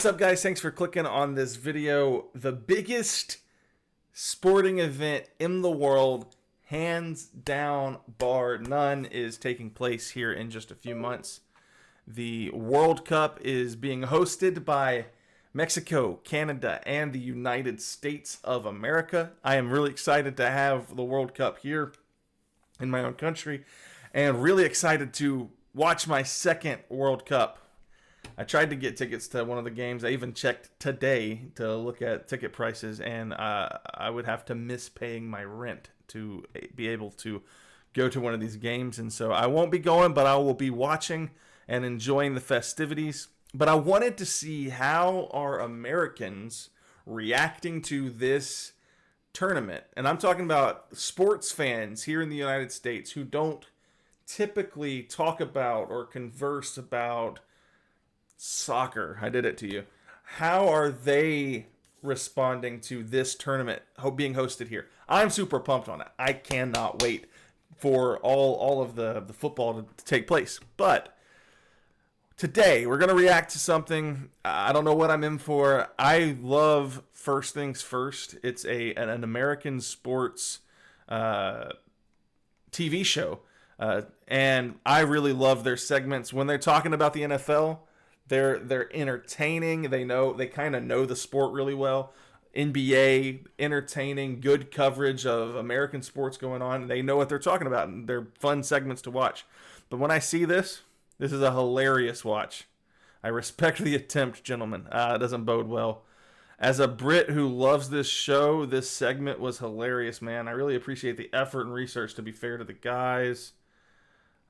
What's up, guys? Thanks for clicking on this video. The biggest sporting event in the world, hands down, bar none, is taking place here in just a few months. The World Cup is being hosted by Mexico, Canada, and the United States of America. I am really excited to have the World Cup here in my own country and really excited to watch my second World Cup. I tried to get tickets to one of the games. I even checked today to look at ticket prices, and I would have to miss paying my rent to be able to go to one of these games. And so I won't be going, but I will be watching and enjoying the festivities. But I wanted to see how are Americans reacting to this tournament. And I'm talking about sports fans here in the United States who don't typically talk about or converse about soccer. I did it to you. How are they responding to this tournament being hosted here? I'm super pumped on it. I cannot wait for all of the football to take place. But today we're going to react to something. I don't know what I'm in for. I love First Things First. It's an American sports TV show. And I really love their segments. When they're talking about the NFL, they're entertaining. They kind of know the sport really well. NBA, entertaining, good coverage of American sports going on. They know what they're talking about, and they're fun segments to watch. But when I see this is a hilarious watch. I respect the attempt, gentlemen. It doesn't bode well. As a Brit who loves this show, this segment was hilarious, man. I really appreciate the effort and research, to be fair to the guys.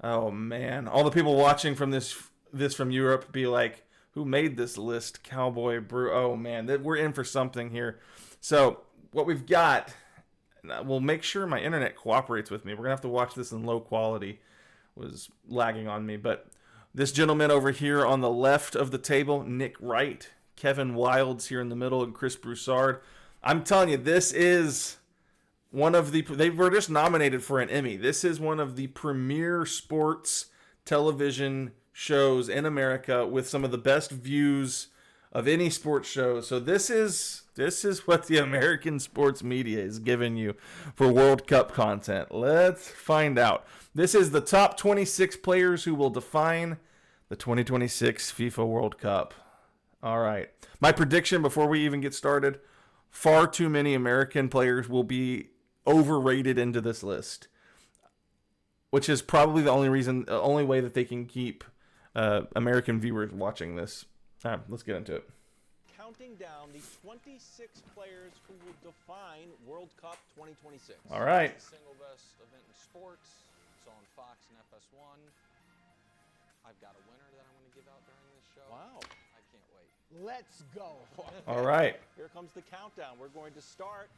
Oh, man. All the people watching from this from Europe be like, who made this list? Cowboy Brew. Oh man, we're in for something here. So what we've got, we'll make sure my internet cooperates with me. We're gonna have to watch this in low quality. It was lagging on me, but this gentleman over here on the left of the table, Nick Wright, Kevin Wildes here in the middle, and Chris Broussard. I'm telling you, this is one of they were just nominated for an Emmy. This is one of the premier sports television shows in America with some of the best views of any sports show. So this is what the American sports media is giving you for World Cup content. Let's find out. This is the top 26 players who will define the 2026 FIFA World Cup. All right. My prediction before we even get started, far too many American players will be overrated into this list, which is probably the only way that they can keep American viewers watching this. All right, let's get into it. Counting down the 26 players who will define World Cup 2026. All right. It's the single best event in sports. It's on Fox and FS1. I've got a winner that I'm going to give out during this show. Wow. I can't wait. Let's go. All right. Here comes the countdown. We're going to start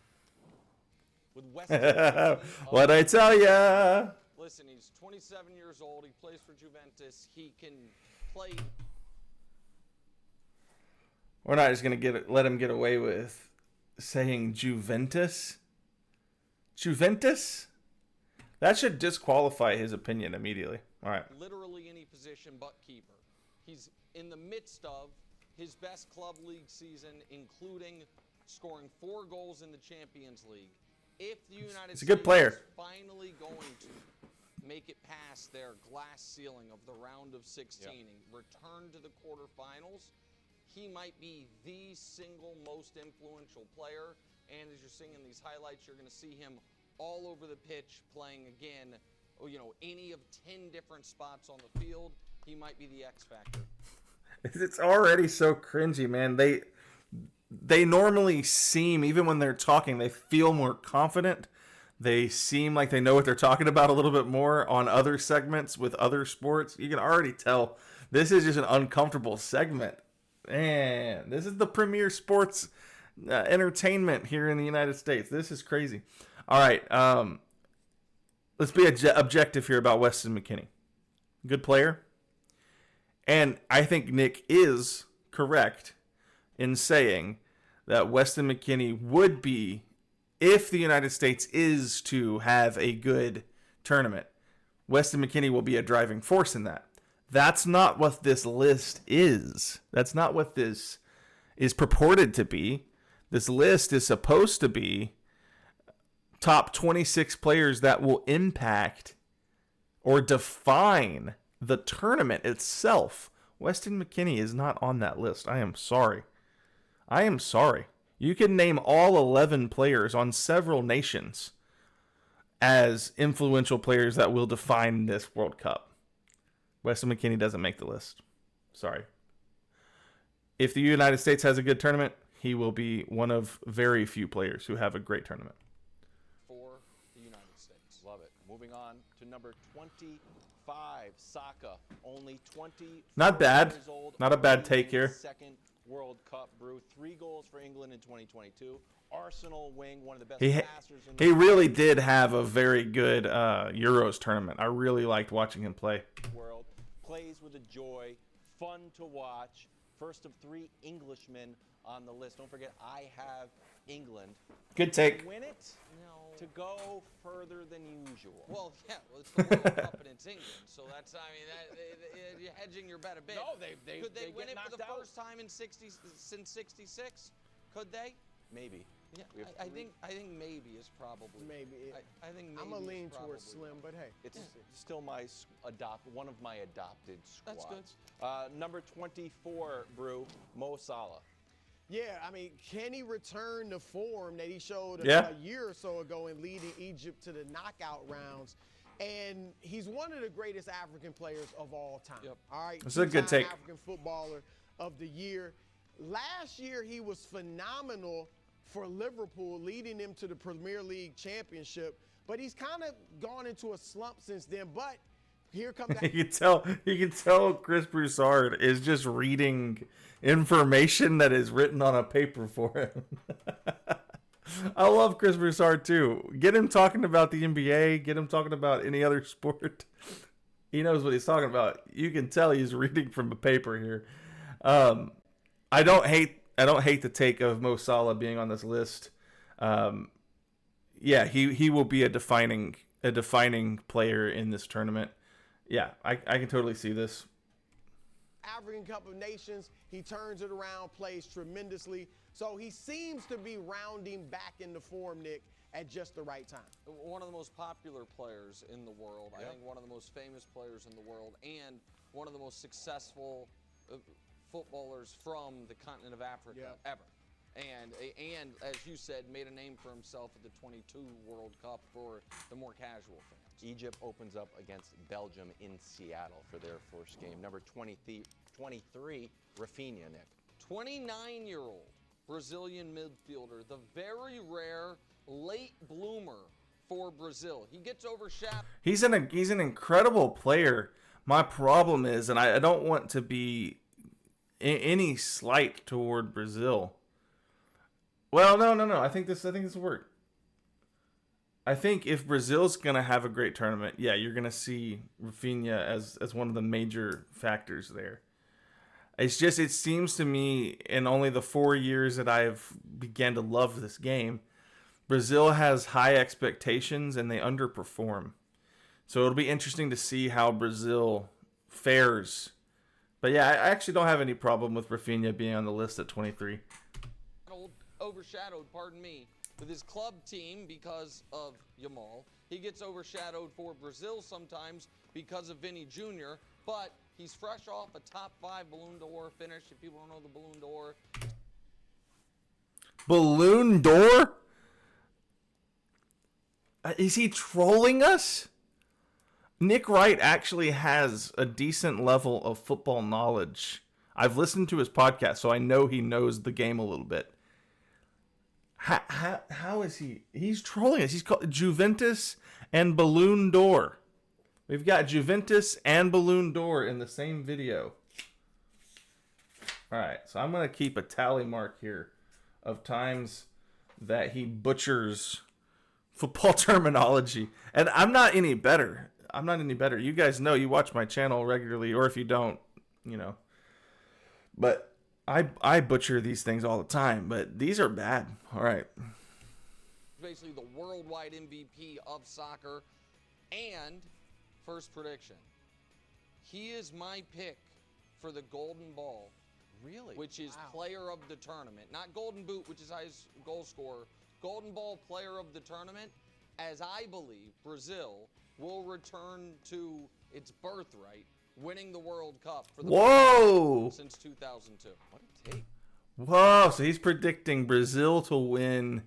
with Weston. What'd I tell ya? Listen, he's 27 years old. He plays for Juventus. He can play. We're not just gonna let him get away with saying Juventus. Juventus? That should disqualify his opinion immediately. All right. Literally any position but keeper. He's in the midst of his best club league season, including scoring 4 goals in the Champions League. If the United He's a good player. States is finally going to make it past their glass ceiling of the round of 16 and return to the quarterfinals, he might be the single most influential player. And as you're seeing in these highlights, you're going to see him all over the pitch playing again, any of 10 different spots on the field. He might be the X factor. It's already so cringy, man. They normally seem, even when they're talking, they feel more confident. They seem like they know what they're talking about a little bit more on other segments with other sports. You can already tell this is just an uncomfortable segment. Man, this is the premier sports entertainment here in the United States. This is crazy. All right, let's be objective here about Weston McKennie. Good player. And I think Nick is correct in saying that Weston McKennie would be, if the United States is to have a good tournament, Weston McKennie will be a driving force in that. That's not what this list is. That's not what this is purported to be. This list is supposed to be top 26 players that will impact or define the tournament itself. Weston McKennie is not on that list. I am sorry. You can name all 11 players on several nations as influential players that will define this World Cup. Weston McKennie doesn't make the list. Sorry. If the United States has a good tournament, he will be one of very few players who have a great tournament. For the United States. Love it. Moving on to number 25, Saka. Only 20. Not bad. Years old. Not a bad take here. Second World Cup brew. 3 goals for England in 2022. Arsenal wing, one of the best He passers in the really did have a very good Euros tournament. I really liked watching him play. world. Plays with a joy. Fun to watch. First of 3 Englishmen on the list. Don't forget, I have England. Good take. To win it, No. to go further than usual. Well, yeah, it's the World Cup and it's England, so that's, I mean, you're hedging your bet a bit. No, Could they they win get it for the knocked out. first time in since '66? Could they? Maybe. Yeah, We have I 3. think maybe is probably. Maybe. I think maybe. I'm gonna is lean towards probably Slim, but hey. It's still my one of my adopted That's squads. good. Number 24, Brew, Mo Salah. Yeah, I mean, can he return the form that he showed Yeah. a year or so ago in leading Egypt to the knockout rounds? And he's one of the greatest African players of all time. Yep. All right. That's a good two-time take. African footballer of the year. Last year, he was phenomenal for Liverpool, leading them to the Premier League championship. But he's kind of gone into a slump since then. But here comes that. You can tell Chris Broussard is just reading information that is written on a paper for him. I love Chris Broussard too. Get him talking about the NBA, get him talking about any other sport. He knows what he's talking about. You can tell he's reading from a paper here. I don't hate the take of Mo Salah being on this list. Yeah, he will be a defining player in this tournament. Yeah, I can totally see this. African Cup of Nations, he turns it around, plays tremendously. So he seems to be rounding back into form, Nick, at just the right time. One of the most popular players in the world. Yep. I think one of the most famous players in the world, and one of the most successful footballers from the continent of Africa Yep. ever. And as you said, made a name for himself at the 22 World Cup for the more casual fans. Egypt opens up against Belgium in Seattle for their first game. Number 23, Rafinha, Nick. 29-year-old Brazilian midfielder, the very rare late bloomer for Brazil. He gets overshadowed. He's an incredible player. My problem is, and I don't want to be any slight toward Brazil. Well, no. I think this will work. I think if Brazil's gonna have a great tournament, yeah, you're gonna see Rafinha as one of the major factors there. It's just, it seems to me, in only the 4 years that I've began to love this game, Brazil has high expectations and they underperform. So it'll be interesting to see how Brazil fares. But yeah, I actually don't have any problem with Rafinha being on the list at 23. Overshadowed, with his club team because of Yamal. He gets overshadowed for Brazil sometimes because of Vinny Jr., but he's fresh off a top 5 Ballon d'Or finish. If people don't know the Ballon d'Or. Ballon d'Or? Is he trolling us? Nick Wright actually has a decent level of football knowledge. I've listened to his podcast, so I know he knows the game a little bit. How is he? He's trolling us. He's called Juventus and Ballon d'Or. We've got Juventus and Ballon d'Or in the same video. All right, so I'm going to keep a tally mark here of times that he butchers football terminology. And I'm not any better. You guys know, you watch my channel regularly, or if you don't, But I butcher these things all the time, but these are bad. All right. Basically the worldwide MVP of soccer. And first prediction. He is my pick for the Golden Ball Really? which is player of the tournament. Not Golden Boot, which is highest goal scorer. Golden Ball player of the tournament, as I believe Brazil will return to its birthright, winning the World Cup for the Whoa! first time since 2002. What a take. Whoa! So he's predicting Brazil to win.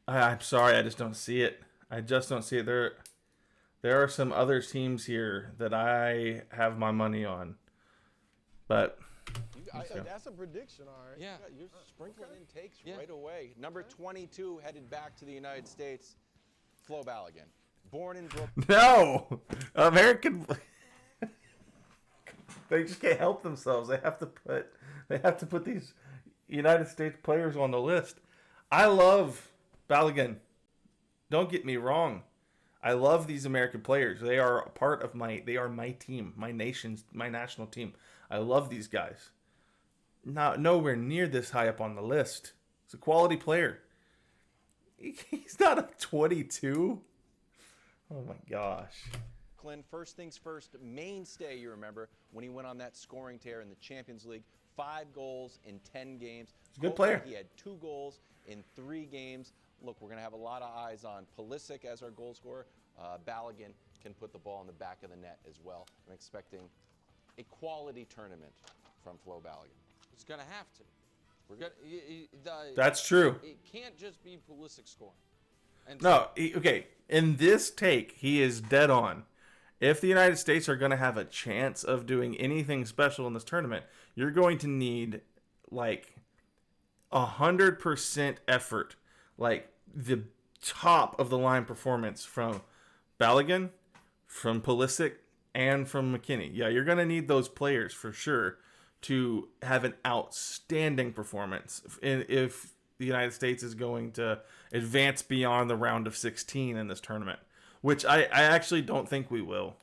I'm sorry, I just don't see it. I just don't see it. There are some other teams here that I have my money on, but That's a prediction, all right. Yeah. You're sprinkling in takes Yeah. right away. Number 22 headed back to the United States, Flo Balogun. Born in Brooklyn. no, American. They just can't help themselves. They have to put these United States players on the list. I love Balogun. Don't get me wrong. I love these American players. They are a part of my team, my national team. I love these guys. Not nowhere near this high up on the list. He's a quality player. He's not a 22. Oh my gosh. First things first, mainstay, you remember, when he went on that scoring tear in the Champions League. 5 goals in 10 games. He's a good player. He had 2 goals in 3 games. Look, we're going to have a lot of eyes on Pulisic as our goal scorer. Balogun can put the ball in the back of the net as well. I'm expecting a quality tournament from Flo Balogun. He's going to have to. That's true. It can't just be Pulisic scoring. And No, okay. In this take, he is dead on. If the United States are going to have a chance of doing anything special in this tournament, you're going to need like 100% effort, like the top of the line performance from Balogun, from Pulisic, and from McKennie. Yeah, you're going to need those players for sure to have an outstanding performance if the United States is going to advance beyond the round of 16 in this tournament, which I actually don't think we will.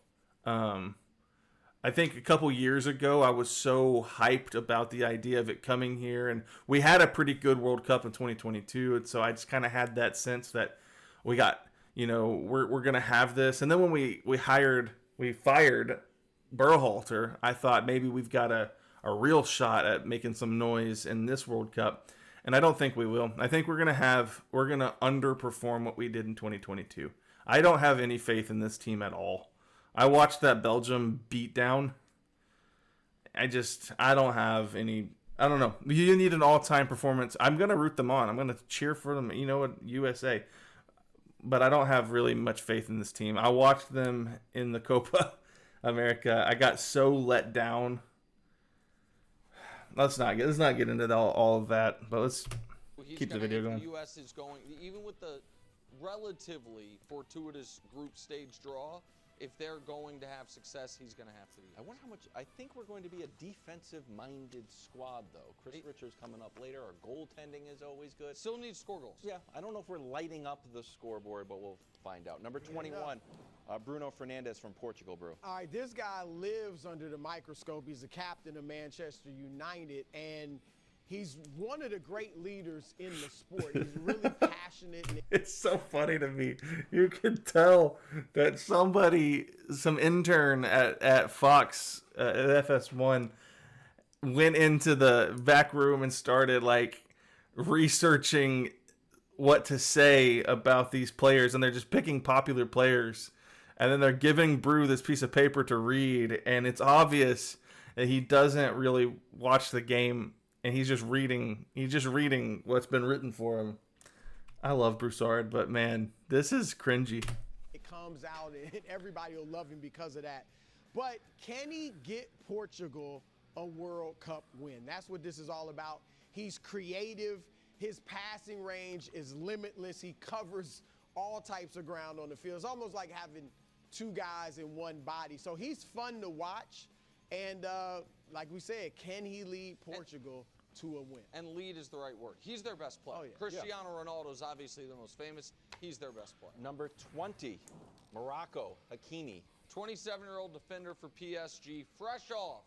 I think a couple years ago, I was so hyped about the idea of it coming here, and we had a pretty good World Cup in 2022, and so I just kind of had that sense that we got, we're going to have this. And then when we fired Berhalter, I thought maybe we've got a real shot at making some noise in this World Cup. And I don't think we will. I think we're going to underperform what we did in 2022. I don't have any faith in this team at all. I watched that Belgium beatdown. I don't have any, I don't know. You need an all-time performance. I'm going to root them on. I'm going to cheer for them, USA. But I don't have really much faith in this team. I watched them in the Copa America. I got so let down. Let's not get into all of that, but let's keep the video going. The U.S. is going, even with the relatively fortuitous group stage draw, if they're going to have success, he's going to have to be. I wonder how much. I think we're going to be a defensive-minded squad, though. Chris Richards coming up later. Our goaltending is always good. Still needs score goals. Yeah, I don't know if we're lighting up the scoreboard, but we'll find out. Number 21, Bruno Fernandes from Portugal, Brew. All right, this guy lives under the microscope. He's the captain of Manchester United, and he's one of the great leaders in the sport. He's really passionate. It's so funny to me. You can tell that some intern at Fox, at FS1, went into the back room and started like researching what to say about these players, and they're just picking popular players. And then they're giving Brew this piece of paper to read, and it's obvious that he doesn't really watch the game, and he's just reading what's been written for him. I love Broussard, but man, this is cringy. It comes out, and everybody will love him because of that. But can he get Portugal a World Cup win? That's what this is all about. He's creative. His passing range is limitless. He covers all types of ground on the field. It's almost like having 2 guys in one body. So he's fun to watch. And like we said, can he lead Portugal to a win? And lead is the right word. He's their best player. Oh, yeah. Cristiano Ronaldo is obviously the most famous. He's their best player. Number 20, Morocco, Hakimi. 27-year-old defender for PSG, fresh off,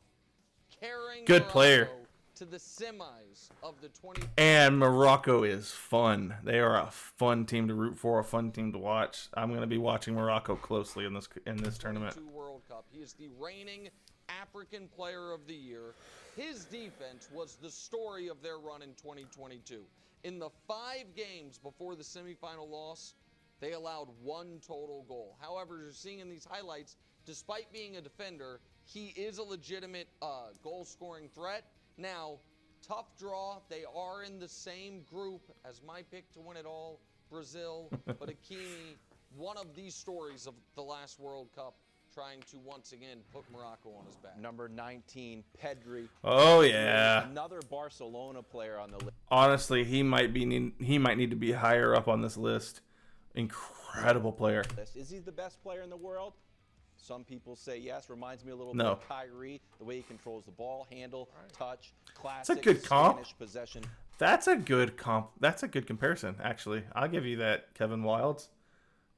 carrying Good Morocco player. to the semis of the 20. And Morocco is fun. They are a fun team to root for, a fun team to watch. I'm going to be watching Morocco closely in this tournament. 22 World Cup. He is the reigning African Player of the Year. His defense was the story of their run in 2022. In the 5 games before the semifinal loss, they allowed 1 total goal. However, you're seeing in these highlights, despite being a defender, he is a legitimate goal-scoring threat. Now, tough draw. They are in the same group as my pick to win it all, Brazil. But Hakimi, one of these stories of the last World Cup, trying to once again put Morocco on his back. Number 19, Pedri. Oh yeah. Another Barcelona player on the list. Honestly, he might need to be higher up on this list. Incredible player. Is he the best player in the world? Some people say yes. Reminds me a little No. bit of Kyrie, the way he controls the ball, handle, touch, That's a classic good comp. Spanish possession. That's a good That's a good comparison, actually. I'll give you that, Kevin Wildes.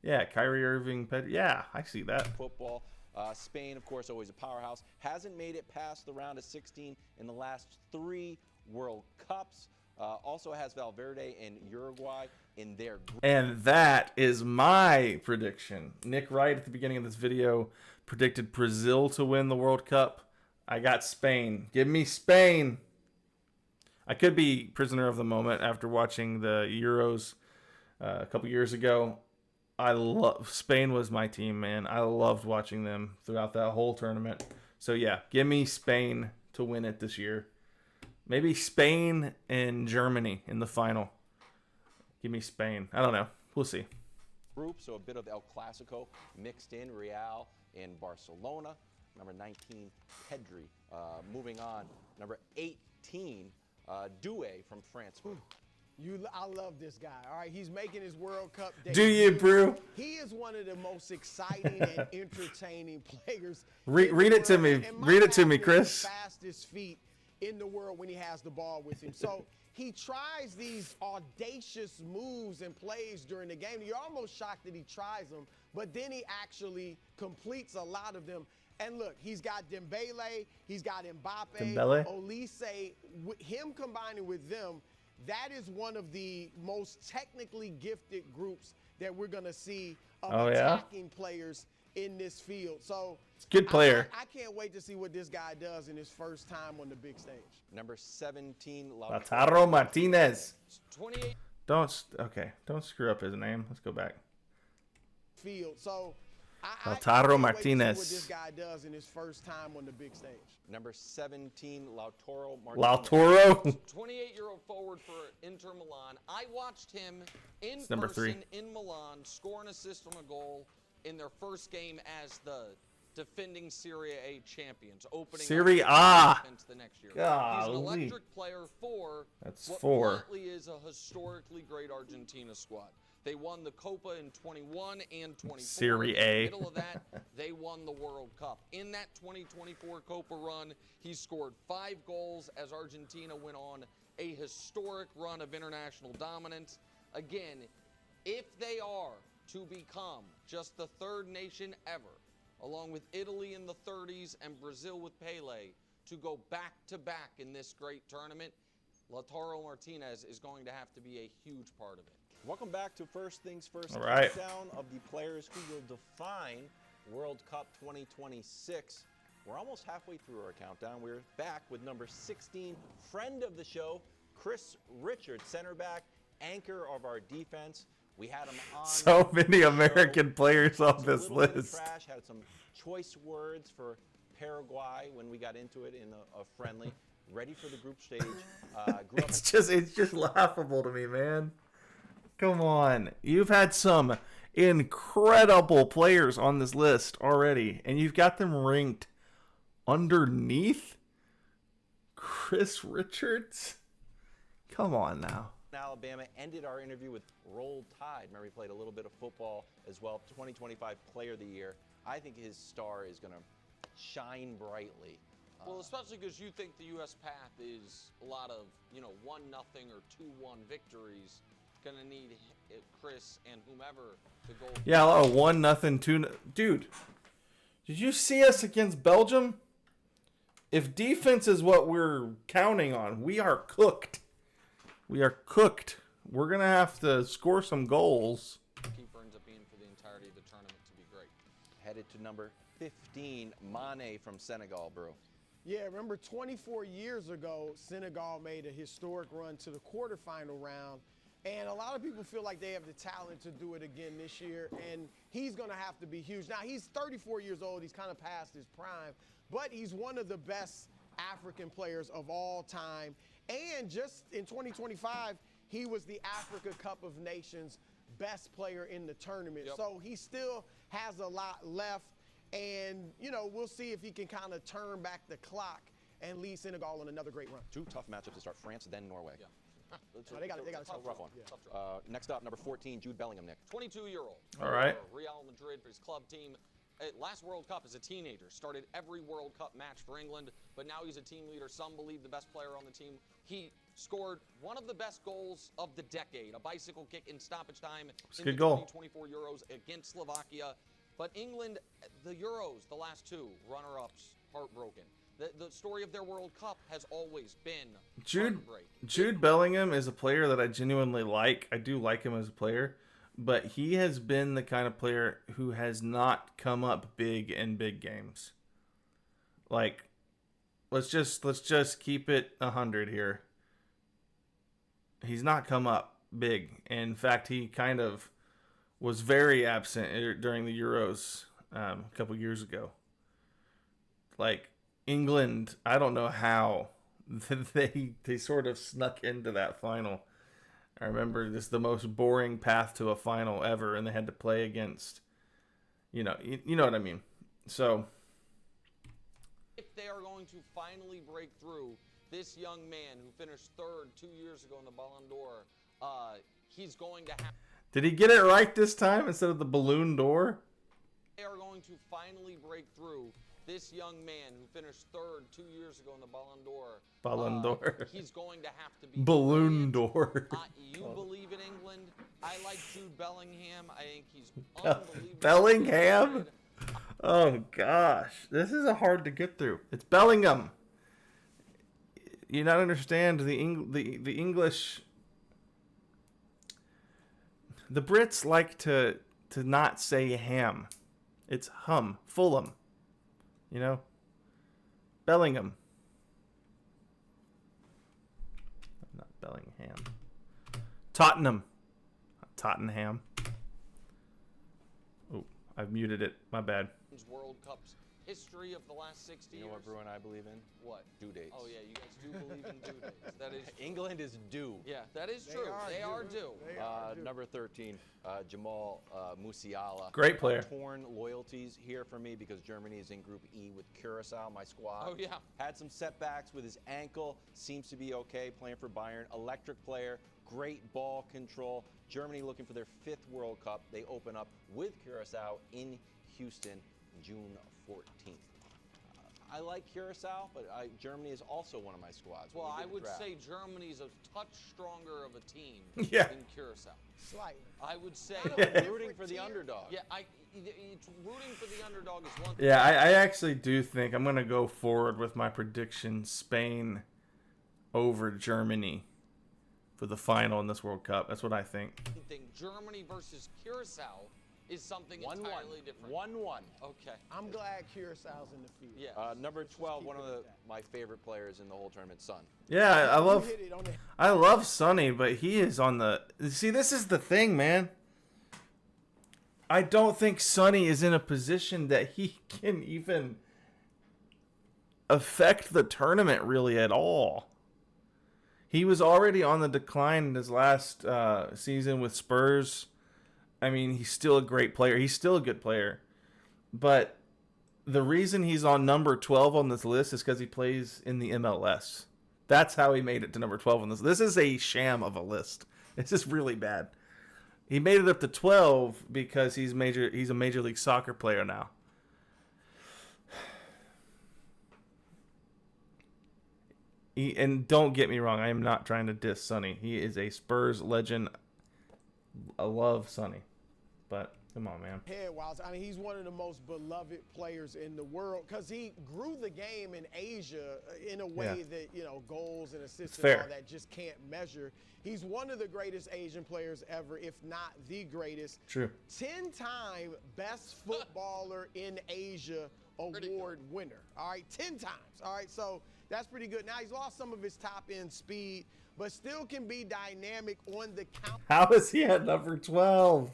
Yeah, Kyrie Irving, yeah, I see that. Football. Spain, of course, always a powerhouse. Hasn't made it past the round of 16 in the last 3 World Cups. Also has Valverde and Uruguay in their group. And that is my prediction. Nick Wright at the beginning of this video predicted Brazil to win the World Cup. I got Spain. Give me Spain. I could be prisoner of the moment after watching the Euros a couple years ago. Spain was my team, man. I loved watching them throughout that whole tournament. So yeah, give me Spain to win it this year. Maybe Spain and Germany in the final. Give me Spain. I don't know. We'll see. Group, so a bit of El Clasico mixed in, Real and Barcelona. Number 19, Pedri. Moving on, number 18, Doué from France. I love this guy. All right, he's making his World Cup debut. Do you, bro? He is one of the most exciting and entertaining players. Read it to me. Read it to me, Chris. Fastest feet in the world when he has the ball with him. So he tries these audacious moves and plays during the game. You're almost shocked that he tries them, but then he actually completes a lot of them. And look, he's got Dembele, he's got Mbappe, Olise. Him combining with them, that is one of the most technically gifted groups that we're going to see of attacking players in this field. So it's a good player. I can't wait to see what this guy does in his first time on the big stage. Number 17, Lautaro Martinez. 28. Don't screw up his name. Let's go back. Field. So Lautaro Martinez. What this guy does in his first time on the big stage. Number 17, Lautaro Martinez. Lautaro. 28-year-old forward for Inter Milan. I watched him in number person 3. in Milan score an assist on a goal in their first game as the defending Serie A champions, opening Serie up the next year. Golly. He's an electric player for That's what 4. bluntly is a historically great Argentina squad. They won the Copa in 21 and 24. Serie A. In the middle of that, they won the World Cup. In that 2024 Copa run, he scored 5 goals as Argentina went on a historic run of international dominance. Again, if they are to become just the 3rd nation ever, along with Italy in the 30s and Brazil with Pele, to go back-to-back in this great tournament, Lautaro Martinez is going to have to be a huge part of it. Welcome back to First Things First. All right. Countdown of the players who will define World Cup 2026. We're almost halfway through our countdown. We're back with number 16, friend of the show, Chris Richards, center back, anchor of our defense. We had him on. So many American players on this list. Trash, had some choice words for Paraguay when we got into it in a friendly. Ready for the group stage. It's just laughable to me, man. Come on. You've had some incredible players on this list already, and you've got them ranked underneath Chris Richards? Come on now. Alabama ended our interview with Roll Tide. Remember, he played a little bit of football as well. 2025 Player of the Year. I think his star is going to shine brightly. Well, especially because you think the U.S. path is a lot of, 1-0 or 2-1 victories. Going to need Chris and whomever to go. Yeah, 1-0, 2. Dude, did you see us against Belgium? If defense is what we're counting on, we are cooked. We are cooked. We're going to have to score some goals. Keeper ends up being for the entirety of the tournament to be great. Headed to number 15, Mane from Senegal, bro. Yeah, remember 24 years ago, Senegal made a historic run to the quarterfinal round. And a lot of people feel like they have the talent to do it again this year. And he's going to have to be huge. Now, he's 34 years old. He's kind of past his prime. But he's one of the best African players of all time. And just in 2025, he was the Africa Cup of Nations best player in the tournament. Yep. So he still has a lot left. And, you know, we'll see if he can kind of turn back the clock and lead Senegal on another great run. 2 tough matchups to start: France, then Norway. Yeah. They got a Tough, tough rough one. Tough draw. Next up, number 14, Jude Bellingham, Nick. 22-year-old. All right. Real Madrid for his club team. Last World Cup as a teenager. Started every World Cup match for England, but now he's a team leader. Some believe the best player on the team. He scored one of the best goals of the decade, a bicycle kick in stoppage time It's a in good the goal. 2024 Euros against Slovakia. But England, the Euros, the last 2 runner-ups, heartbroken. The story of their World Cup has always been heartbreak. Jude Bellingham is a player that I genuinely like. I do like him as a player, but he has been the kind of player who has not come up big in big games. Like, let's just keep it 100 here. He's not come up big. In fact, he kind of was very absent during the Euros a couple years ago. Like, England, I don't know how they sort of snuck into that final. I remember this is the most boring path to a final ever, and they had to play against, you know what I mean. So, If they are going to finally break through, this young man who finished 3rd 2 years ago in the Ballon d'Or, he's going to have. did he get it right this time instead of the balloon door? They are going to finally break through. This young man who finished 3rd 2 years ago in the Ballon d'Or. Ballon d'Or. He's going to have to be Balloon brilliant. door. You believe in England. I like Jude Bellingham. I think he's unbelievable. Bellingham? Oh gosh, this is hard to get through. It's Bellingham. You not understand the English. The Brits like to not say ham. It's Fulham. You know? Bellingham. Not Bellingham. Tottenham. Tottenham. Oh, I've muted it. My bad. World Cup's history of the last 60 You know years. what Brew and I believe in? What? Due dates. Oh yeah, you guys do believe in due dates. That is. England is due. Yeah, that is true. They are due. They are due. Number 13, Jamal Musiala. Great player. Torn loyalties here for me because Germany is in Group E with Curacao, my squad. Oh, yeah. Had some setbacks with his ankle. Seems to be okay playing for Bayern. Electric player. Great ball control. Germany looking for their 5th World Cup. They open up with Curacao in Houston June 14th. I like Curacao, but Germany is also one of my squads. Well, I would draft. say Germany's a touch stronger of a team Yeah. than Curacao. Slightly. I would say. Rooting for the underdog. Yeah, it's rooting for the underdog is one thing. Yeah, I actually do think I'm going to go forward with my prediction: Spain over Germany for the final in this World Cup. That's what I think. Germany versus Curacao is something 1-1. entirely different. 1-1. Okay. I'm glad Curaçao's in the field. Yeah. Number 12, keep one of it at that. my favorite players in the whole tournament, Son. Yeah, You hit it on the I love Sonny, but he is on the. See, this is the thing, man. I don't think Sonny is in a position that he can even affect the tournament really at all. He was already on the decline in his last season with Spurs. I mean, he's still a great player. He's still a good player. But the reason he's on number 12 on this list is because he plays in the MLS. That's how he made it to number 12 on this. This is a sham of a list. This is really bad. He made it up to 12 because he's a Major League Soccer player now. And don't get me wrong, I am not trying to diss Sonny. He is a Spurs legend. I love Sonny. But come on, man. head while I mean, he's one of the most beloved players in the world because he grew the game in Asia in a way that, you know, goals and assists and fair. all that just can't measure. He's one of the greatest Asian players ever, if not the greatest. True. 10-time best footballer in Asia award winner. All right, 10 times. All right, so that's pretty good. Now he's lost some of his top end speed, but still can be dynamic on the counter How is he at number 12?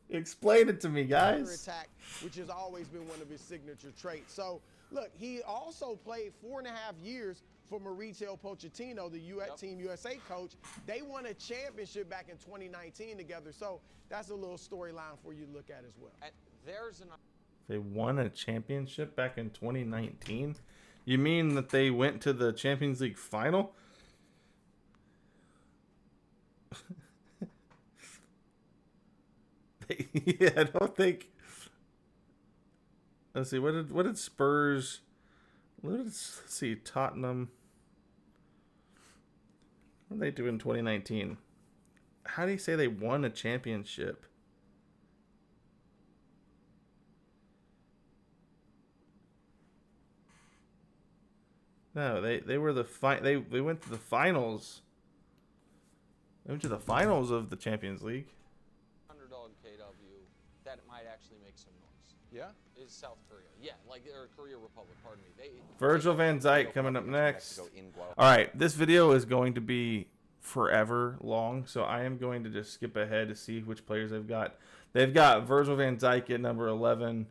Explain it to me, guys. attack, which has always been one of his signature traits. So look, he also played 4.5 years for Mauricio Pochettino, the Team USA coach. They won a championship back in 2019 together. So that's a little storyline for you to look at as well. And there's an They won a championship back in 2019? You mean that they went to the Champions League final? Yeah, I don't think. Let's see. What did Spurs? Let's see. Tottenham. What did they do in 2019? How do you say they won a championship? No, they were the they went to the finals. They went to the finals of the Champions League. underdog KW that might actually make some noise. Yeah. Is South Korea. Yeah, or Korea Republic, pardon me. Virgil van Dijk coming up next. Mexico in Guadalajara. All right, this video is going to be forever long, so I am going to just skip ahead to see which players they've got. They've got Virgil van Dijk at number 11.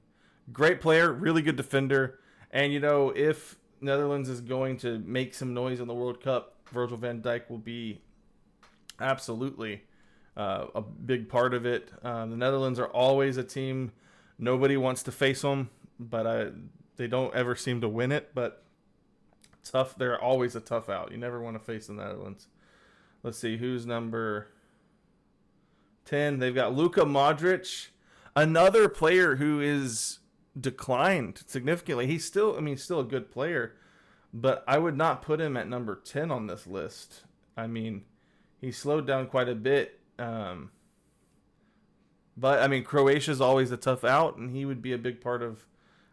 Great player, really good defender. And, you know, if Netherlands is going to make some noise in the World Cup, Virgil van Dijk will be absolutely a big part of it. The Netherlands are always a team nobody wants to face them, but they don't ever seem to win it. But tough, they're always a tough out. You never want to face the Netherlands. Let's see who's number 10. They've got Luka Modric, another player who is declined significantly. He's still a good player, but I would not put him at number 10 on this list. I mean, he slowed down quite a bit. But I mean, Croatia's always a tough out, and he would be a big part of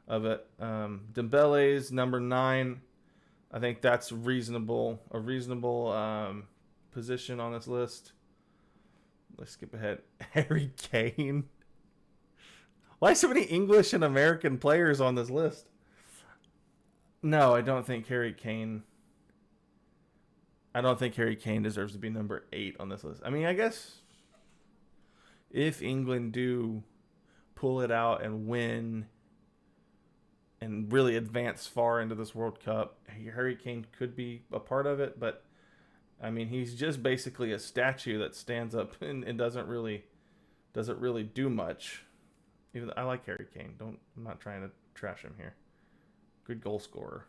it. Dembele's number 9. I think that's reasonable. A reasonable position on this list. Let's skip ahead. Harry Kane. Why so many English and American players on this list? No, I don't think Harry Kane. I don't think Harry Kane deserves to be number 8 on this list. I mean, I guess if England do pull it out and win and really advance far into this World Cup, Harry Kane could be a part of it. But I mean, he's just basically a statue that stands up and doesn't really do much. Even I like Harry Kane. I'm not trying to trash him here. Good goal scorer.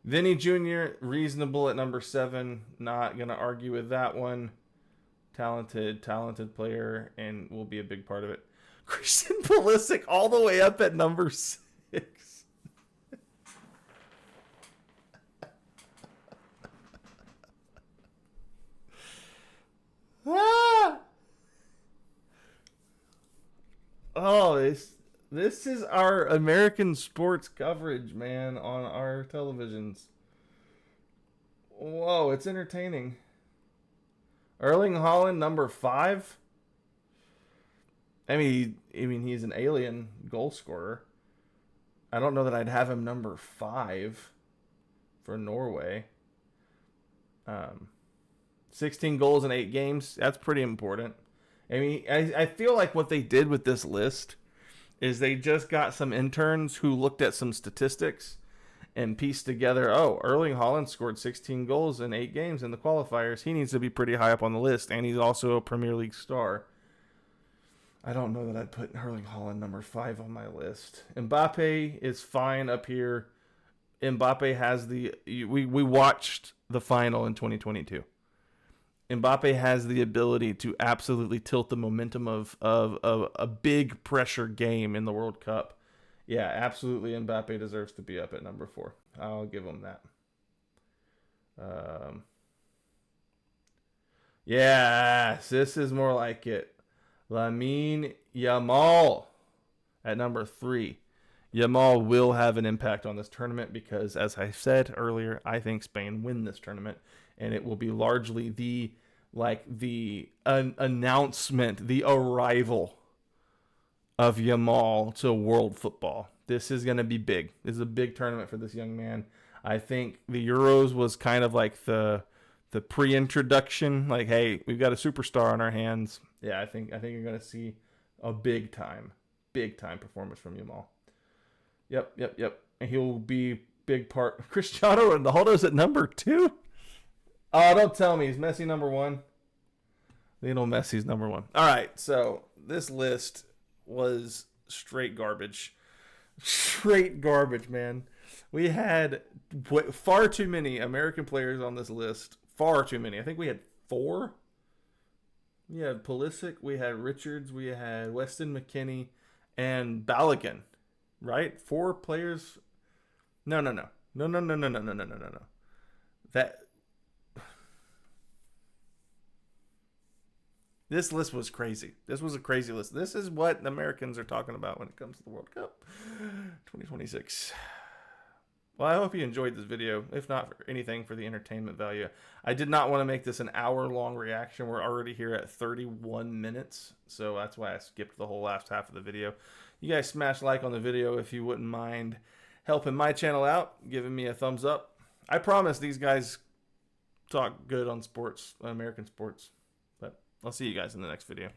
Vinny Jr., reasonable at number 7. Not gonna argue with that one. Talented player, and will be a big part of it. Christian Pulisic all the way up at number 6. Oh, this is our American sports coverage, man, on our televisions. Whoa, it's entertaining. Erling Haaland, number 5. I mean, he's an alien goal scorer. I don't know that I'd have him number 5 for Norway. 16 goals in 8 games. That's pretty important. I mean, I feel like what they did with this list is they just got some interns who looked at some statistics and pieced together, oh, Erling Haaland scored 16 goals in 8 games in the qualifiers. He needs to be pretty high up on the list, and he's also a Premier League star. I don't know that I'd put Erling Haaland number 5 on my list. Mbappe is fine up here. Mbappe has we watched the final in 2022. Mbappe has the ability to absolutely tilt the momentum of a big pressure game in the World Cup. Yeah, absolutely. Mbappe deserves to be up at number 4. I'll give him that. Yes, this is more like it. Lamine Yamal at number 3. Yamal will have an impact on this tournament because, as I said earlier, I think Spain win this tournament, and it will be largely the announcement, the arrival of Yamal to world football. This is going to be big. This is a big tournament for this young man. I think the Euros was kind of like the pre-introduction. Like, hey, we've got a superstar on our hands. Yeah, I think you're going to see a big time performance from Yamal. Yep. And he'll be big part. Cristiano Ronaldo's at number 2? Oh, don't tell me. Is Messi number 1? Lionel Messi's number 1. All right, so this list was straight garbage. Straight garbage, man. We had far too many American players on this list. Far too many. I think we had 4. We had Pulisic, we had Richards, we had Weston McKennie, and Balogun. Right? 4 players. No. This list was crazy. This was a crazy list. This is what the Americans are talking about when it comes to the World Cup 2026. Well, I hope you enjoyed this video, if not for anything, for the entertainment value. I did not want to make this an hour-long reaction. We're already here at 31 minutes, so that's why I skipped the whole last half of the video. You guys smash like on the video if you wouldn't mind helping my channel out, giving me a thumbs up. I promise these guys talk good on sports, American sports. But I'll see you guys in the next video.